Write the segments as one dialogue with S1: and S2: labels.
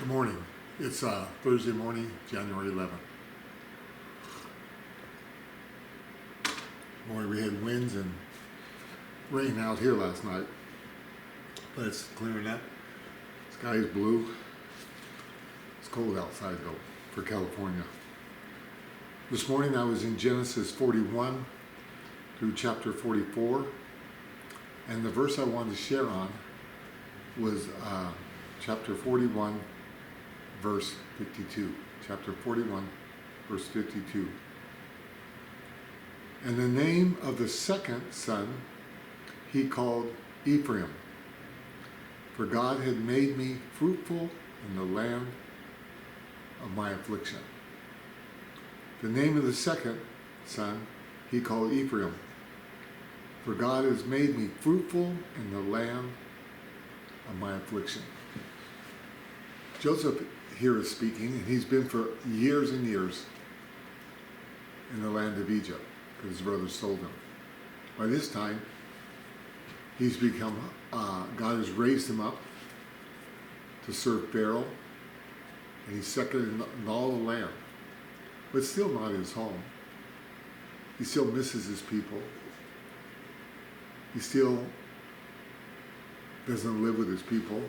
S1: Good morning. It's Thursday morning, January 11th. Boy, we had winds and rain out here last night, but it's clearing up. Sky is blue. It's cold outside though for California. This morning I was in Genesis 41 through chapter 44, and the verse I wanted to share on was chapter 41 verse 52. Chapter 41 verse 52. And the name of the second son he called Ephraim, for God had made me fruitful in the land of my affliction. The name of the second son he called Ephraim, for God has made me fruitful in the land of my affliction. Joseph here is speaking, and he's been for years and years in the land of Egypt because his brothers sold him. By this time, he's become, God has raised him up to serve Pharaoh, and he's second in all the land, but still not his home. He still misses his people. He still doesn't live with his people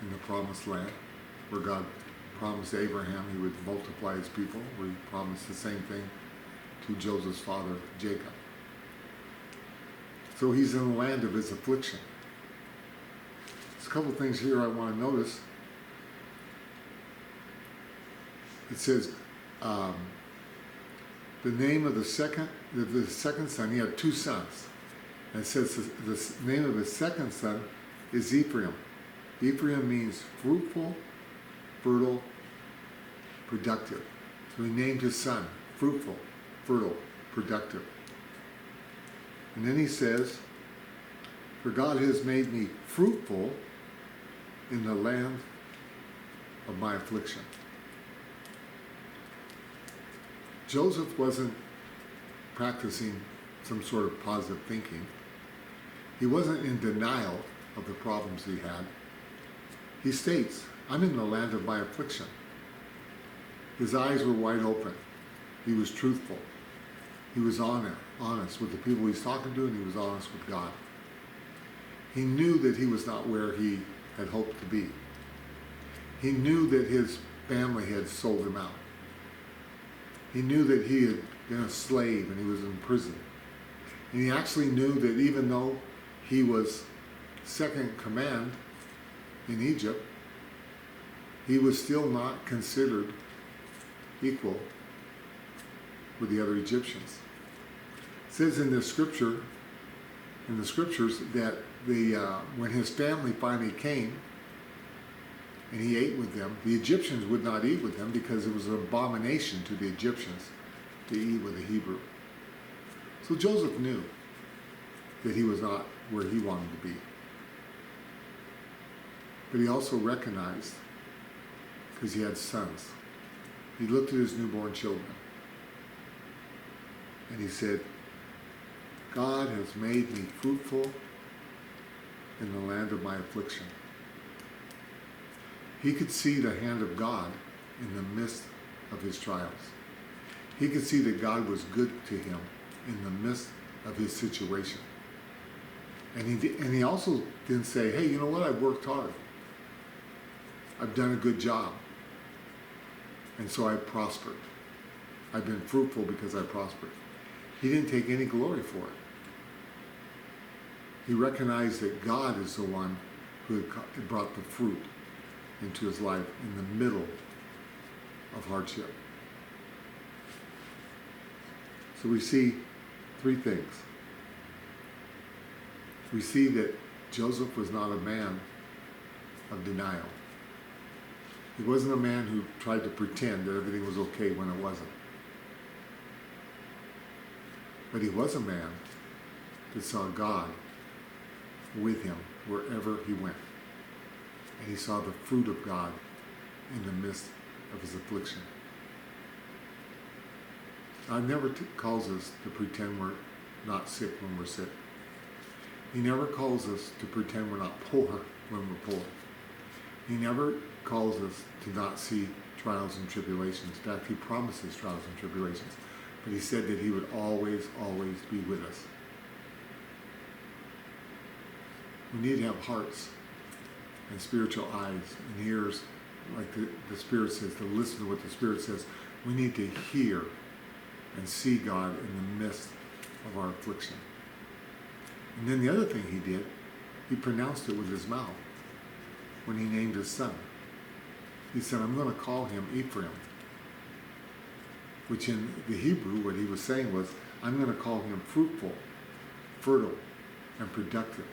S1: in the promised land, where God promised Abraham he would multiply his people, where he promised the same thing to Joseph's father, Jacob. So he's in the land of his affliction. There's a couple of things here I want to notice. It says, the name of the second son, he had two sons. And it says the name of his second son is Ephraim. Ephraim means fruitful, fertile, productive. So he named his son fruitful, fertile, productive. And then he says, for God has made me fruitful in the land of my affliction. Joseph wasn't practicing some sort of positive thinking. He wasn't in denial of the problems he had. He states, I'm in the land of my affliction. His eyes were wide open. He was truthful. He was honest with the people he's talking to, and he was honest with God. He knew that he was not where he had hoped to be. He knew that his family had sold him out. He knew that he had been a slave and he was in prison. And he actually knew that even though he was second command in Egypt, he was still not considered equal with the other Egyptians. It says in the scriptures that when his family finally came and he ate with them, the Egyptians would not eat with him because it was an abomination to the Egyptians to eat with a Hebrew. So Joseph knew that he was not where he wanted to be. But he also recognized, because he had sons, he looked at his newborn children and he said, God has made me fruitful in the land of my affliction. He could see the hand of God in the midst of his trials. He could see that God was good to him in the midst of his situation. And he also didn't say, hey, you know what, I've worked hard. I've done a good job. And so I've prospered. I've been fruitful because I prospered. He didn't take any glory for it. He recognized that God is the one who had brought the fruit into his life in the middle of hardship. So we see three things. We see that Joseph was not a man of denial. He wasn't a man who tried to pretend that everything was okay when it wasn't. But he was a man that saw God with him wherever he went. And he saw the fruit of God in the midst of his affliction. God never calls us to pretend we're not sick when we're sick. He never calls us to pretend we're not poor when we're poor. He never calls us to not see trials and tribulations. In fact, he promises trials and tribulations. But he said that he would always, always be with us. We need to have hearts and spiritual eyes and ears, like the Spirit says, to listen to what the Spirit says. We need to hear and see God in the midst of our affliction. And then the other thing he did, he pronounced it with his mouth when he named his son. He said, I'm going to call him Ephraim, which in the Hebrew, what he was saying was, I'm going to call him fruitful, fertile, and productive.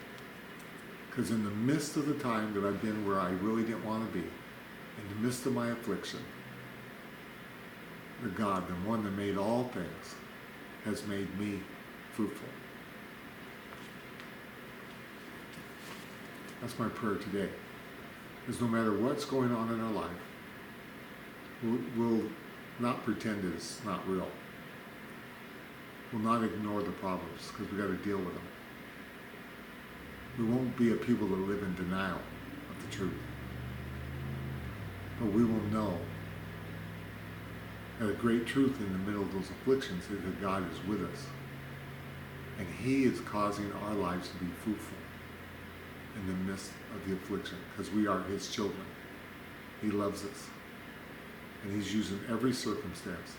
S1: Because in the midst of the time that I've been where I really didn't want to be, in the midst of my affliction, the God, the one that made all things, has made me fruitful. That's my prayer today. Is no matter what's going on in our life, we'll not pretend that it's not real. We'll not ignore the problems because we've got to deal with them. We won't be a people that live in denial of the truth. But we will know that a great truth in the middle of those afflictions is that God is with us. And he is causing our lives to be fruitful in the midst of the affliction because we are his children. He loves us. And he's using every circumstance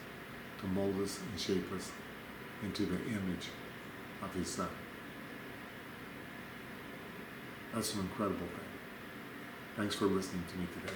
S1: to mold us and shape us into the image of his son. That's an incredible thing. Thanks for listening to me today.